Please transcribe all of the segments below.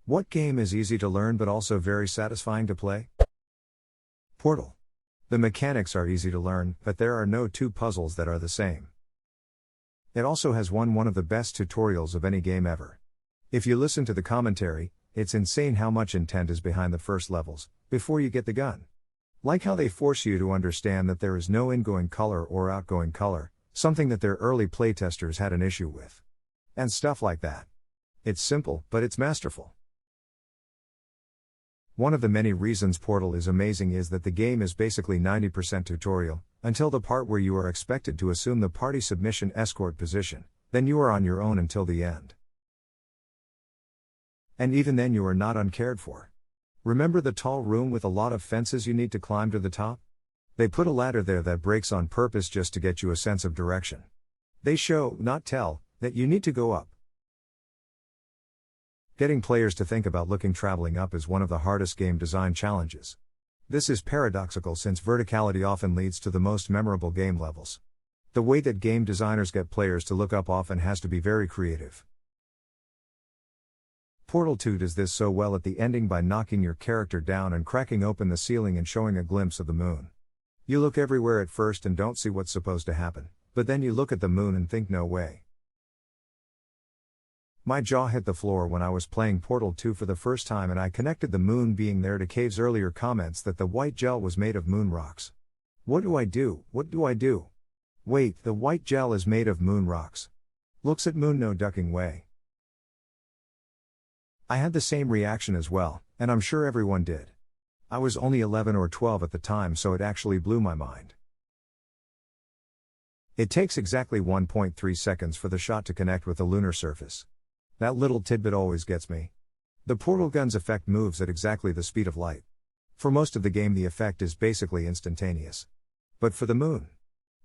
What game is easy to learn but also very satisfying to play? Portal. The mechanics are easy to learn, but there are no two puzzles that are the same. It also has won one of the best tutorials of any game ever. If you listen to the commentary, it's insane how much intent is behind the first levels, before you get the gun. Like how they force you to understand that there is no ingoing color or outgoing color, something that their early playtesters had an issue with. And stuff like that. It's simple, but it's masterful. One of the many reasons Portal is amazing is that the game is basically 90% tutorial, until the part where you are expected to assume the party submission escort position, then you are on your own until the end. And even then you are not uncared for. Remember the tall room with a lot of fences you need to climb to the top? They put a ladder there that breaks on purpose just to get you a sense of direction. They show, not tell, that you need to go up. Getting players to think about traveling up is one of the hardest game design challenges. This is paradoxical since verticality often leads to the most memorable game levels. The way that game designers get players to look up often has to be very creative. Portal 2 does this so well at the ending by knocking your character down and cracking open the ceiling and showing a glimpse of the moon. You look everywhere at first and don't see what's supposed to happen, but then you look at the moon and think no way. My jaw hit the floor when I was playing Portal 2 for the first time and I connected the moon being there to Cave's earlier comments that the white gel was made of moon rocks. What do I do? What do I do? Wait, the white gel is made of moon rocks. Looks at moon, no ducking way. I had the same reaction as well, and I'm sure everyone did. I was only 11 or 12 at the time, so it actually blew my mind. It takes exactly 1.3 seconds for the shot to connect with the lunar surface. That little tidbit always gets me. The portal gun's effect moves at exactly the speed of light. For most of the game the effect is basically instantaneous. But for the moon,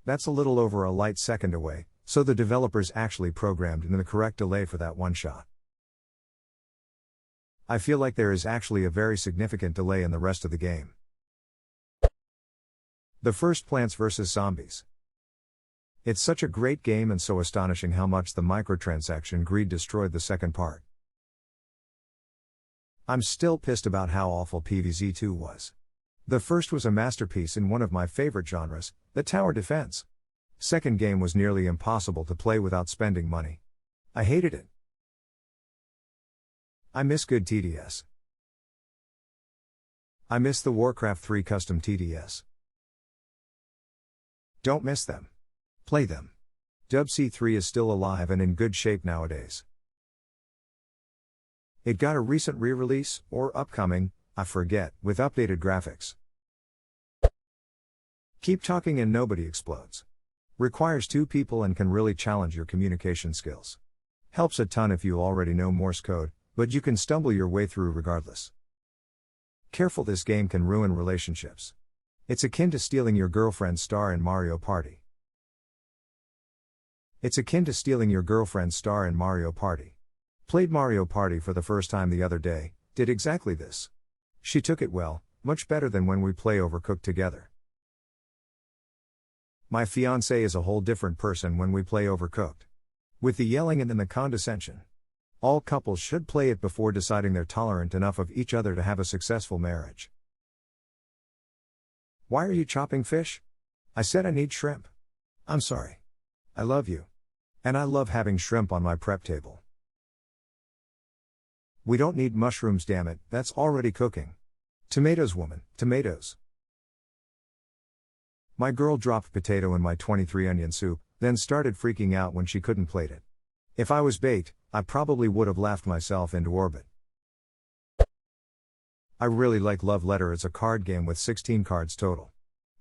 that's a little over a light second away, so the developers actually programmed in the correct delay for that one shot. I feel like there is actually a very significant delay in the rest of the game. The first Plants vs. Zombies. It's such a great game and so astonishing how much the microtransaction greed destroyed the second part. I'm still pissed about how awful PvZ2 was. The first was a masterpiece in one of my favorite genres, the tower defense. Second game was nearly impossible to play without spending money. I hated it. I miss good TDS. I miss the Warcraft 3 custom TDS. Don't miss them. Play them. Dub C3 is still alive and in good shape nowadays. It got a recent re-release, or upcoming, I forget, with updated graphics. Keep talking and nobody explodes. Requires 2 people and can really challenge your communication skills. Helps a ton if you already know Morse code, but you can stumble your way through regardless. Careful, this game can ruin relationships. It's akin to stealing your girlfriend's star in Mario Party. Played Mario Party for the first time the other day, did exactly this. She took it well, much better than when we play Overcooked together. My fiancé is a whole different person when we play Overcooked. With the yelling and then the condescension. All couples should play it before deciding they're tolerant enough of each other to have a successful marriage. Why are you chopping fish? I said I need shrimp. I'm sorry. I love you. And I love having shrimp on my prep table. We don't need mushrooms, damn it, that's already cooking. Tomatoes, woman, tomatoes. My girl dropped potato in my 23 onion soup, then started freaking out when she couldn't plate it. If I was baked, I probably would have laughed myself into orbit. I really like Love Letter. It's a card game with 16 cards total.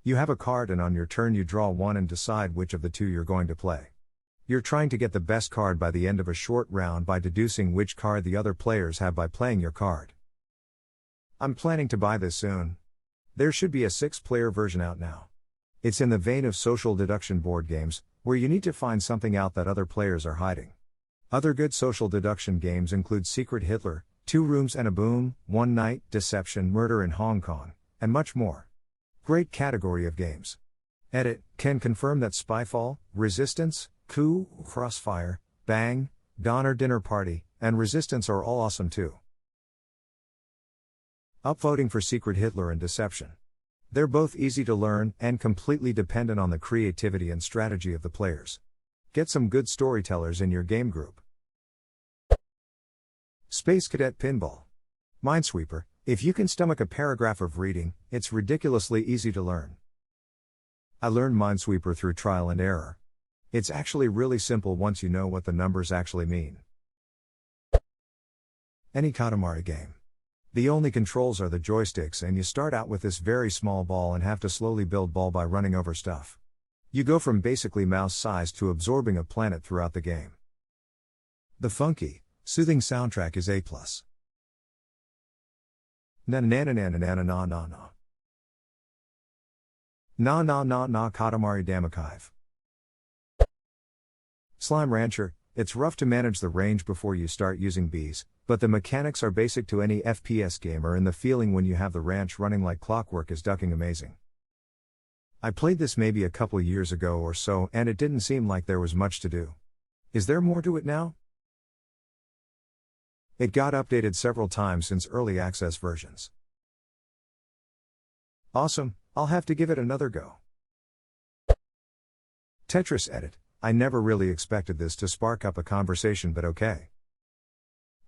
You have a card and on your turn you draw one and decide which of the 2 you're going to play. You're trying to get the best card by the end of a short round by deducing which card the other players have by playing your card. I'm planning to buy this soon. There should be a 6-player version out now. It's in the vein of social deduction board games, where you need to find something out that other players are hiding. Other good social deduction games include Secret Hitler, 2 Rooms and a Boom, One Night, Deception, Murder in Hong Kong, and much more. Great category of games. Edit, can confirm that Spyfall, Resistance, Coup, Crossfire, Bang, Donner Dinner Party, and Resistance are all awesome too. Upvoting for Secret Hitler and Deception. They're both easy to learn and completely dependent on the creativity and strategy of the players. Get some good storytellers in your game group. Space Cadet Pinball. Minesweeper. If you can stomach a paragraph of reading, it's ridiculously easy to learn. I learned Minesweeper through trial and error. It's actually really simple once you know what the numbers actually mean. Any Katamari game. The only controls are the joysticks, and you start out with this very small ball and have to slowly build ball by running over stuff. You go from basically mouse size to absorbing a planet throughout the game. The funky, soothing soundtrack is A+. Na na na na na na na na na. Na na na na Katamari Damakive. Slime Rancher. It's rough to manage the range before you start using bees, but the mechanics are basic to any FPS gamer, and the feeling when you have the ranch running like clockwork is ducking amazing. I played this maybe a couple years ago or so, and it didn't seem like there was much to do. Is there more to it now? It got updated several times since early access versions. Awesome, I'll have to give it another go. Tetris Edit. I never really expected this to spark up a conversation, but okay.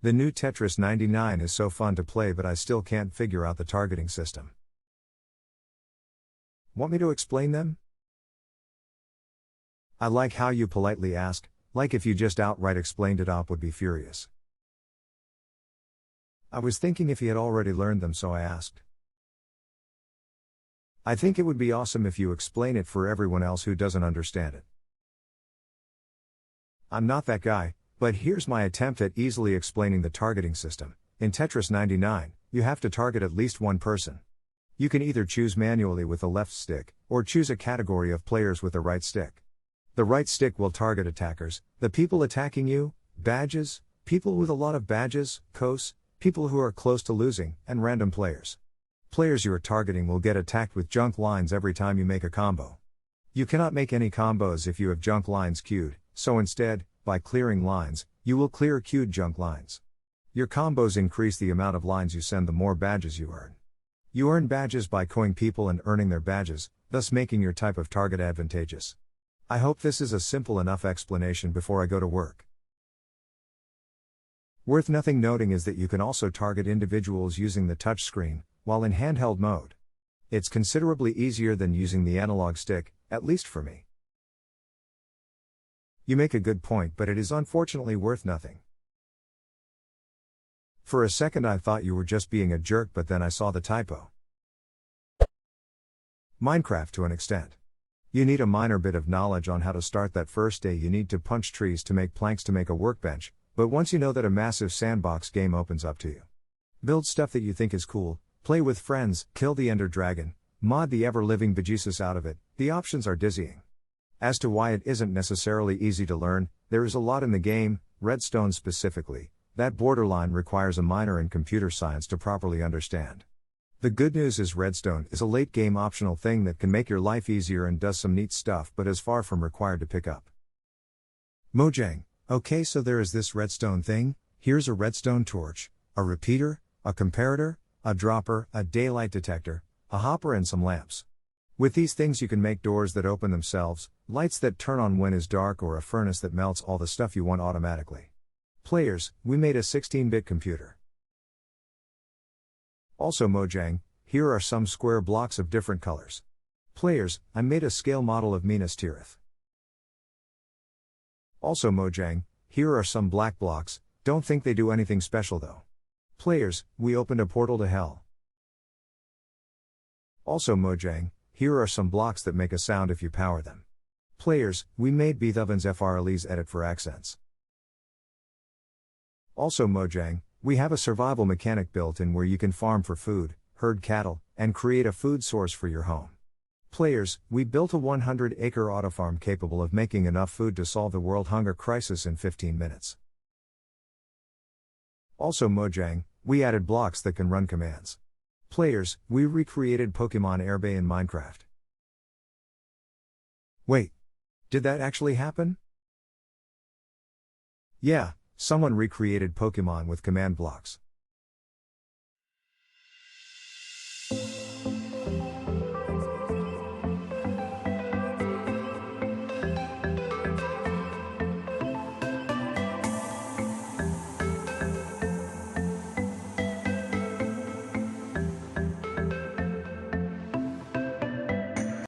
The new Tetris 99 is so fun to play, but I still can't figure out the targeting system. Want me to explain them? I like how you politely ask, like if you just outright explained it, Op would be furious. I was thinking if he had already learned them, so I asked. I think it would be awesome if you explain it for everyone else who doesn't understand it. I'm not that guy, but here's my attempt at easily explaining the targeting system. In Tetris 99, you have to target at least one person. You can either choose manually with the left stick, or choose a category of players with the right stick. The right stick will target attackers, the people attacking you, badges, people with a lot of badges, coasts, people who are close to losing, and random players. Players you are targeting will get attacked with junk lines every time you make a combo. You cannot make any combos if you have junk lines queued, so instead, by clearing lines, you will clear queued junk lines. Your combos increase the amount of lines you send, the more badges you earn. You earn badges by coing people and earning their badges, thus making your type of target advantageous. I hope this is a simple enough explanation before I go to work. Worth noting is that you can also target individuals using the touchscreen, while in handheld mode. It's considerably easier than using the analog stick, at least for me. You make a good point, but it is unfortunately worth nothing. For a second I thought you were just being a jerk, but then I saw the typo. Minecraft to an extent. You need a minor bit of knowledge on how to start that first day. You need to punch trees to make planks to make a workbench, but once you know that, a massive sandbox game opens up to you. Build stuff that you think is cool, play with friends, kill the Ender Dragon, mod the ever-living bejesus out of it. The options are dizzying. As to why it isn't necessarily easy to learn, there is a lot in the game, Redstone specifically, that borderline requires a minor in computer science to properly understand. The good news is Redstone is a late-game optional thing that can make your life easier and does some neat stuff, but is far from required to pick up. Mojang. Okay, so there is this Redstone thing. Here's a redstone torch, a repeater, a comparator, a dropper, a daylight detector, a hopper, and some lamps. With these things you can make doors that open themselves, lights that turn on when it's dark, or a furnace that melts all the stuff you want automatically. Players, we made a 16-bit computer. Also Mojang, here are some square blocks of different colors. Players, I made a scale model of Minas Tirith. Also Mojang, here are some black blocks, don't think they do anything special though. Players, we opened a portal to hell. Also Mojang, here are some blocks that make a sound if you power them. Players, we made Beethoven's FRLE's edit for accents. Also Mojang, we have a survival mechanic built in where you can farm for food, herd cattle, and create a food source for your home. Players, we built a 100-acre autofarm capable of making enough food to solve the world hunger crisis in 15 minutes. Also Mojang, we added blocks that can run commands. Players, we recreated Pokemon Airbay in Minecraft. Wait. Did that actually happen? Yeah, someone recreated Pokemon with command blocks.